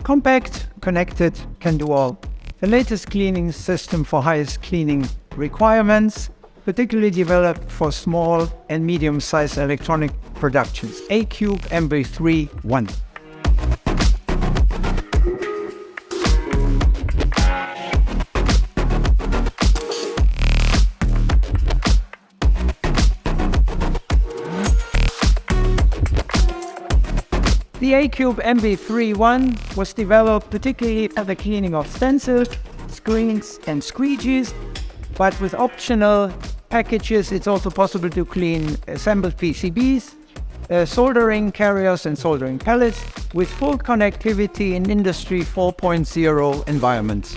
Compact, connected, can do all. The latest cleaning system for highest cleaning requirements, particularly developed for small and medium-sized electronic productions. AQUBE MV3 ONE. The AQUBE MV3 ONE was developed particularly for the cleaning of stencils, screens and squeegees, but with optional packages it's also possible to clean assembled PCBs, soldering carriers and soldering pellets with full connectivity in Industry 4.0 environments.